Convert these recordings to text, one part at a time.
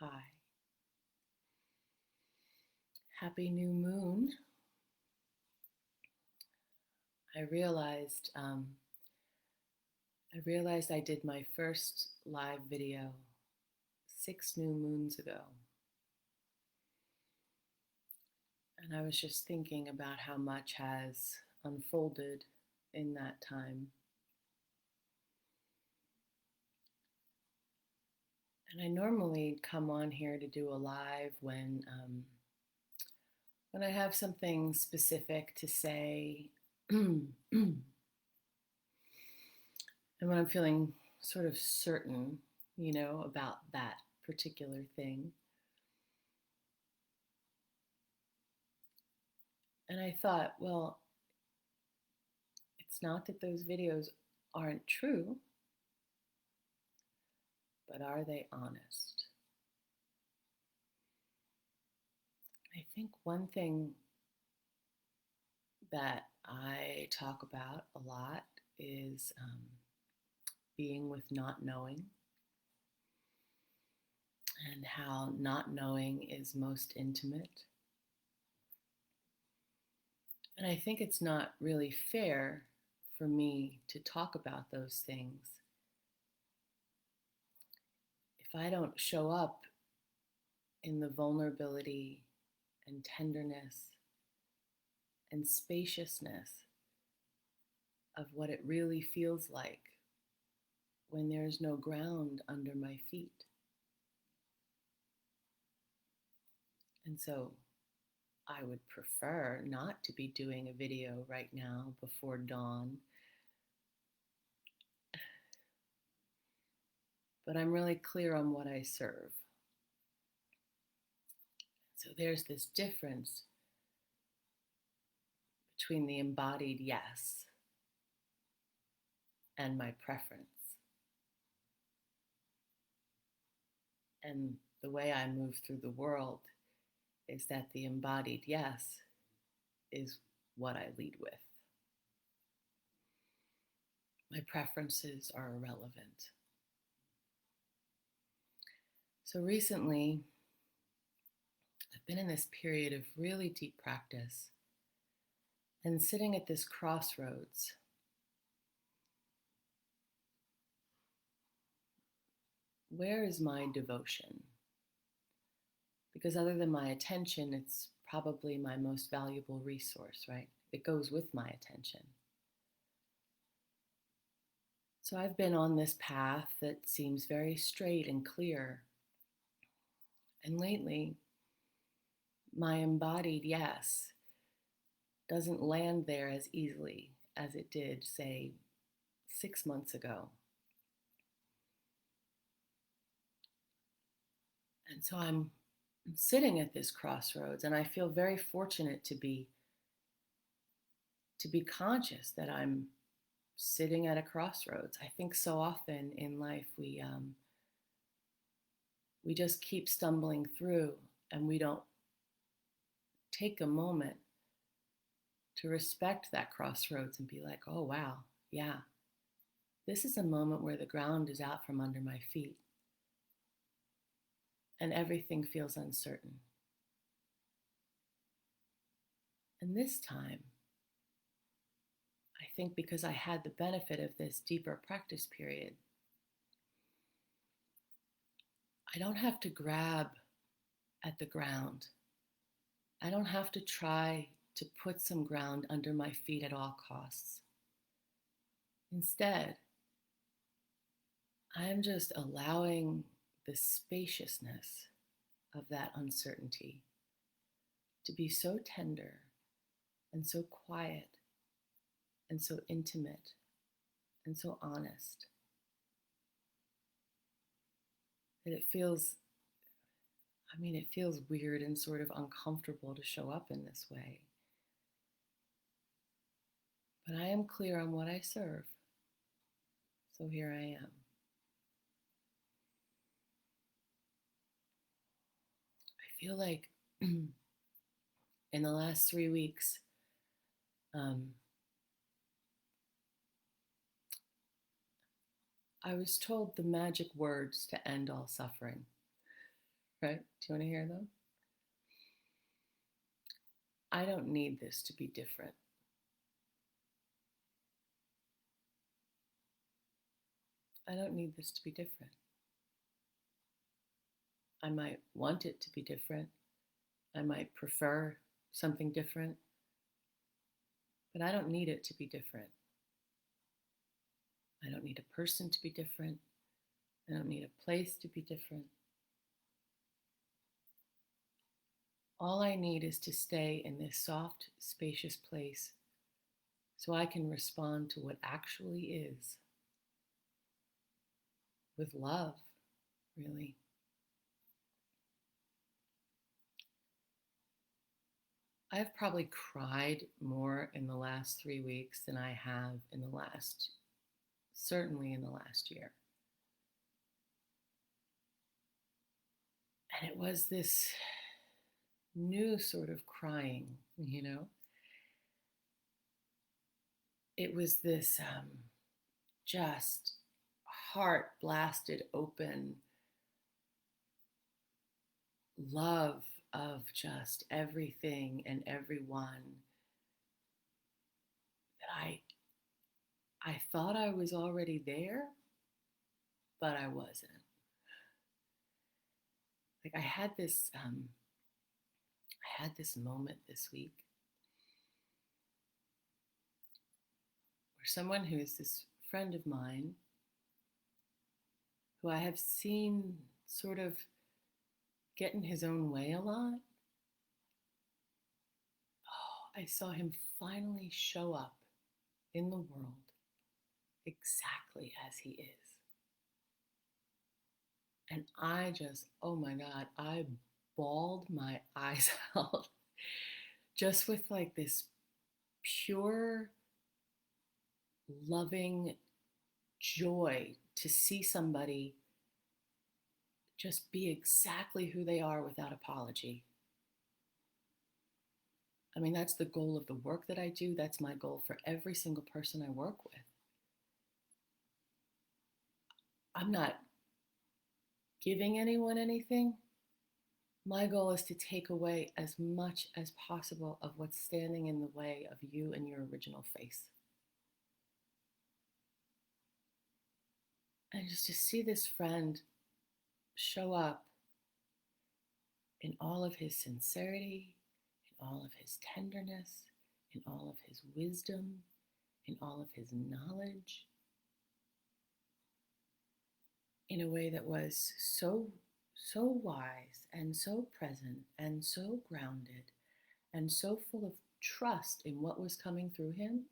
Hi. Happy new moon. I realized I did my first live video 6 new moons ago. And I was just thinking about how much has unfolded in that time. And I normally come on here to do a live when I have something specific to say, and when I'm feeling sort of certain, about that particular thing. And I thought, well, it's not that those videos aren't true, but are they honest? I think one thing that I talk about a lot is being with not knowing, and how not knowing is most intimate. And I think it's not really fair for me to talk about those things if I don't show up in the vulnerability and tenderness and spaciousness of what it really feels like when there's no ground under my feet. And so I would prefer not to be doing a video right now before dawn, but I'm really clear on what I serve. So there's this difference between the embodied yes and my preference. And the way I move through the world is that the embodied yes is what I lead with. My preferences are irrelevant. So recently, I've been in this period of really deep practice and sitting at this crossroads. Where is my devotion? Because other than my attention, it's probably my most valuable resource, right? It goes with my attention. So I've been on this path that seems very straight and clear. And lately, my embodied yes doesn't land there as easily as it did, say, 6 months ago. And so I'm sitting at this crossroads, and I feel very fortunate to be conscious that I'm sitting at a crossroads. I think so often in life we just keep stumbling through, and we don't take a moment to respect that crossroads and be like, oh wow, yeah, this is a moment where the ground is out from under my feet and everything feels uncertain. And this time, I think because I had the benefit of this deeper practice period, I don't have to grab at the ground. I don't have to try to put some ground under my feet at all costs. Instead, I am just allowing the spaciousness of that uncertainty to be so tender and so quiet and so intimate and so honest that it feels weird and sort of uncomfortable to show up in this way. But I am clear on what I serve. So here I am. I feel like in the last 3 weeks, I was told the magic words to end all suffering. right? Do you want to hear them? I don't need this to be different. I don't need this to be different. I might want it to be different. I might prefer something different, but I don't need it to be different. I don't need a person to be different. I don't need a place to be different. All I need is to stay in this soft, spacious place so I can respond to what actually is with love, really. I've probably cried more in the last 3 weeks than I have in the last, certainly in the last year. And it was this new sort of crying, you know? It was this just heart blasted open love of just everything and everyone that I thought I was already there, but I wasn't. Like I had this moment this week where someone who is this friend of mine, who I have seen sort of get in his own way a lot, oh, I saw him finally show up in the world exactly as he is. And I just, oh my God, I bawled my eyes out just with like this pure, loving joy to see somebody just be exactly who they are without apology. I mean, that's the goal of the work that I do. That's my goal for every single person I work with. I'm not giving anyone anything. My goal is to take away as much as possible of what's standing in the way of you and your original face. And just to see this friend show up in all of his sincerity, in all of his tenderness, in all of his wisdom, in all of his knowledge, in a way that was so wise and so present and so grounded and so full of trust in what was coming through him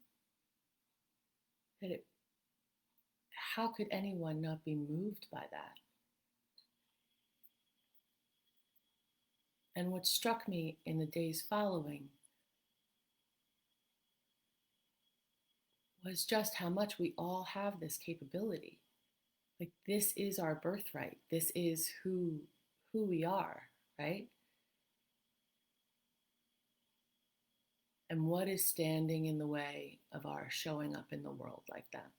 that how could anyone not be moved by that? And what struck me in the days following was just how much we all have this capability. Like, this is our birthright. This is who we are, right? And what is standing in the way of our showing up in the world like that?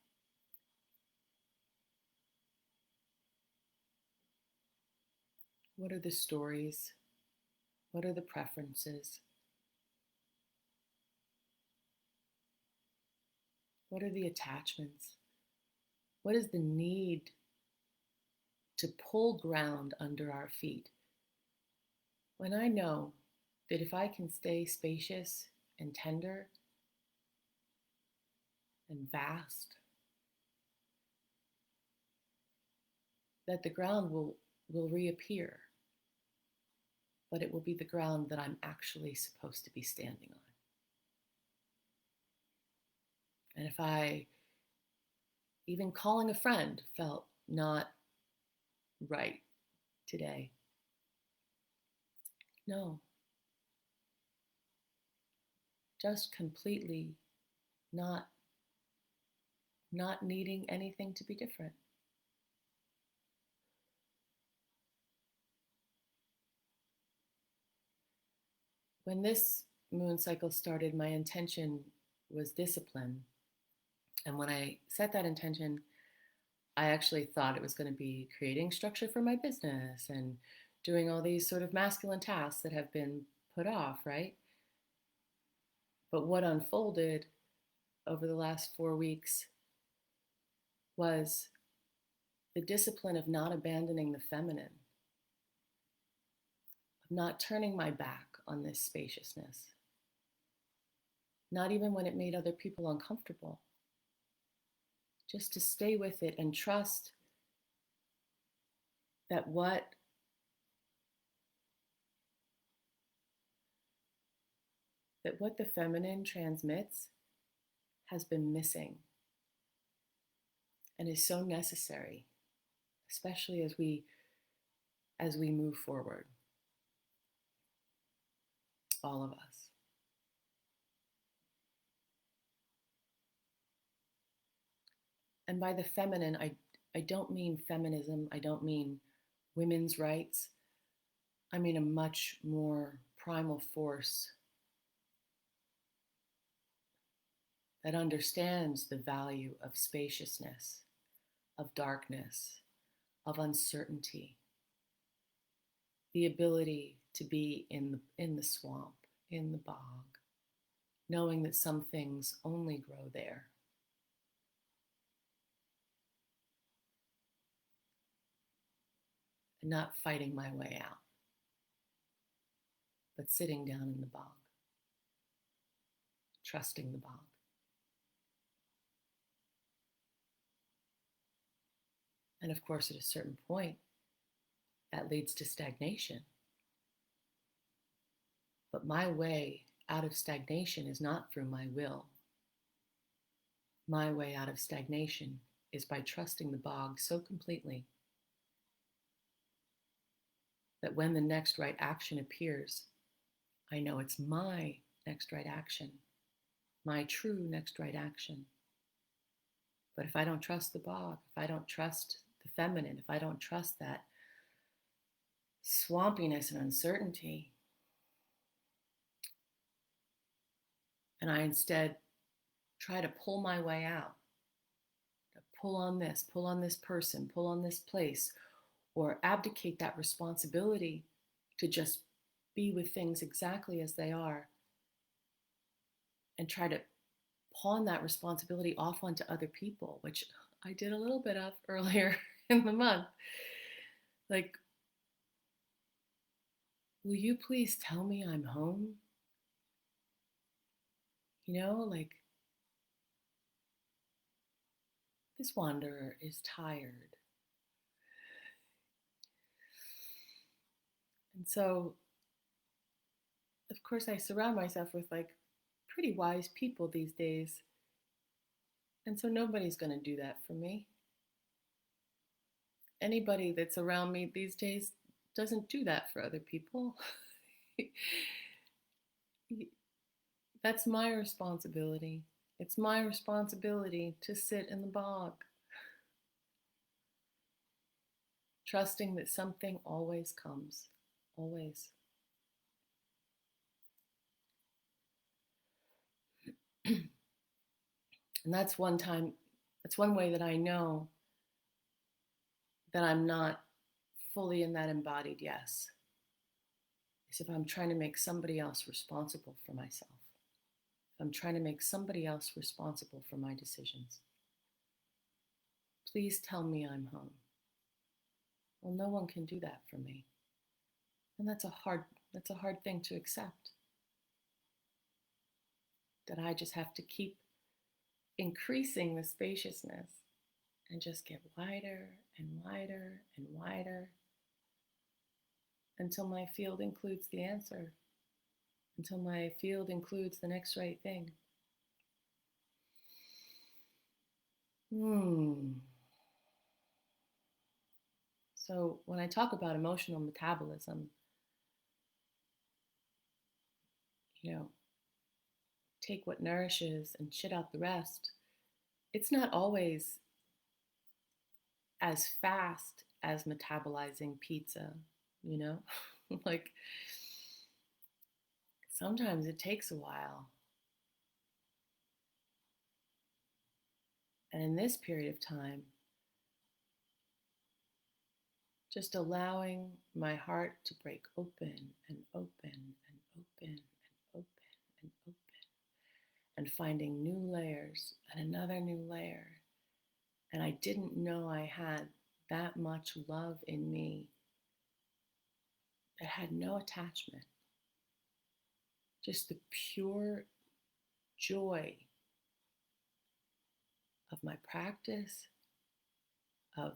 What are the stories? What are the preferences? What are the attachments? What is the need to pull ground under our feet? When I know that if I can stay spacious and tender and vast, that the ground will reappear, but it will be the ground that I'm actually supposed to be standing on. And if I, even calling a friend, felt not right today, no, just completely not not needing anything to be different. When this moon cycle started, my intention was discipline. And when I set that intention, I actually thought it was going to be creating structure for my business and doing all these sort of masculine tasks that have been put off, right? But what unfolded over the last 4 weeks was the discipline of not abandoning the feminine, of not turning my back on this spaciousness, not even when it made other people uncomfortable, just to stay with it and trust that what the feminine transmits has been missing and is so necessary, especially as we move forward, all of us. And by the feminine, I don't mean feminism, I don't mean women's rights. I mean a much more primal force that understands the value of spaciousness, of darkness, of uncertainty, the ability to be in the swamp, in the bog, knowing that some things only grow there. And not fighting my way out, but sitting down in the bog, trusting the bog. And of course, at a certain point, that leads to stagnation. But my way out of stagnation is not through my will. My way out of stagnation is by trusting the bog so completely that when the next right action appears, I know it's my next right action, my true next right action. But if I don't trust the bog, if I don't trust the feminine, if I don't trust that swampiness and uncertainty, and I instead try to pull my way out, to pull on this person, pull on this place, or abdicate that responsibility to just be with things exactly as they are, and try to pawn that responsibility off onto other people, which I did a little bit of earlier in the month. Like, will you please tell me I'm home? You know, like, this wanderer is tired. And so, of course, I surround myself with like pretty wise people these days. And so nobody's going to do that for me. Anybody that's around me these days doesn't do that for other people. That's my responsibility. It's my responsibility to sit in the bog, trusting that something always comes, always. And that's one way that I know that I'm not fully in that embodied yes, is if I'm trying to make somebody else responsible for myself. If I'm trying to make somebody else responsible for my decisions. Please tell me I'm home. Well, no one can do that for me. And that's a hard thing to accept. That I just have to keep increasing the spaciousness and just get wider and wider and wider until my field includes the answer, until my field includes the next right thing. So when I talk about emotional metabolism, take what nourishes and shit out the rest, it's not always as fast as metabolizing pizza, like sometimes it takes a while. And in this period of time, just allowing my heart to break open and open and open and open and open, and finding new layers and another new layer. And I didn't know I had that much love in me that had no attachment, just the pure joy of my practice, of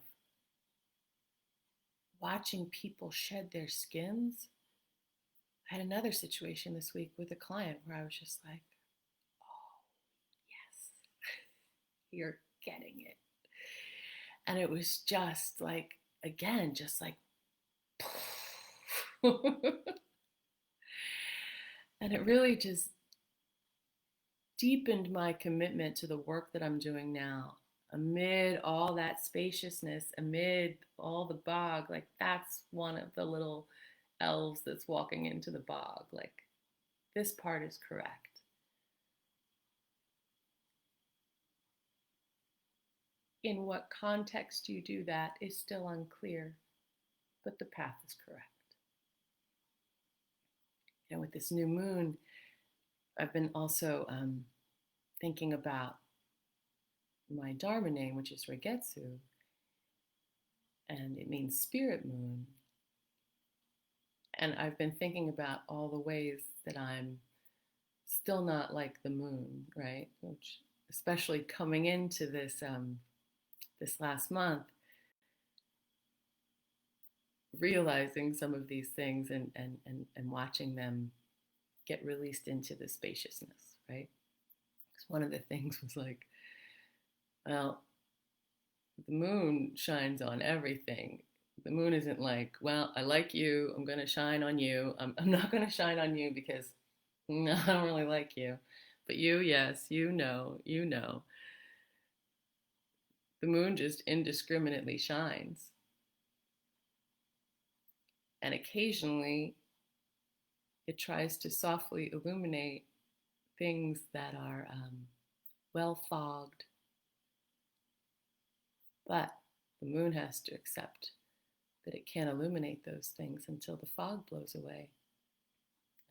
watching people shed their skins. I had another situation this week with a client where I was just like, oh, yes, you're getting it. And it was just like, again, just like, and it really just deepened my commitment to the work that I'm doing now. Amid all that spaciousness, amid all the bog, like that's one of the little elves that's walking into the bog. Like, this part is correct. In what context you do that is still unclear, but the path is correct. And with this new moon, I've been also thinking about my Dharma name, which is Regetsu, and it means spirit moon. And I've been thinking about all the ways that I'm still not like the moon, right? Which, especially coming into this this last month, realizing some of these things and watching them get released into the spaciousness, right? Because one of the things was like, well, the moon shines on everything. The moon isn't like, well, I like you, I'm going to shine on you. I'm not going to shine on you because no, I don't really like you. But you, yes, you know, you know. The moon just indiscriminately shines. And occasionally it tries to softly illuminate things that are well fogged. But the moon has to accept that it can't illuminate those things until the fog blows away.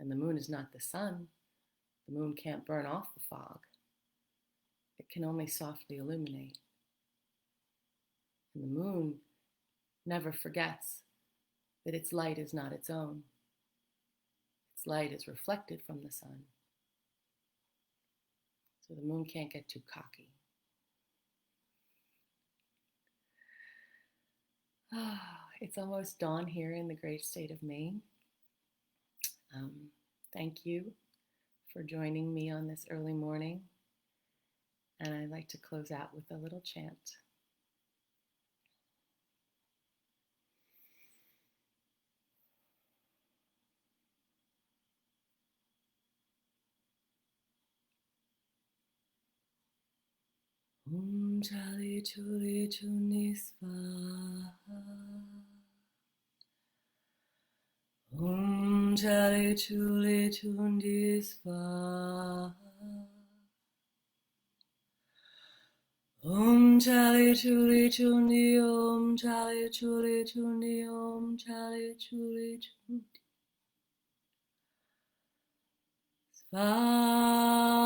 And the moon is not the sun. The moon can't burn off the fog. It can only softly illuminate. And the moon never forgets that its light is not its own. Its light is reflected from the sun. So the moon can't get too cocky. It's almost dawn here in the great state of Maine. Thank you for joining me on this early morning. And I'd like to close out with a little chant. Om Chali Chuli Chuni Svaha. Om Chali Chuli Chuni Svaha. Om Chali Chuli Chuni, Om Chali Chuli Chuni, Om Chali Chuli Chuni Svaha.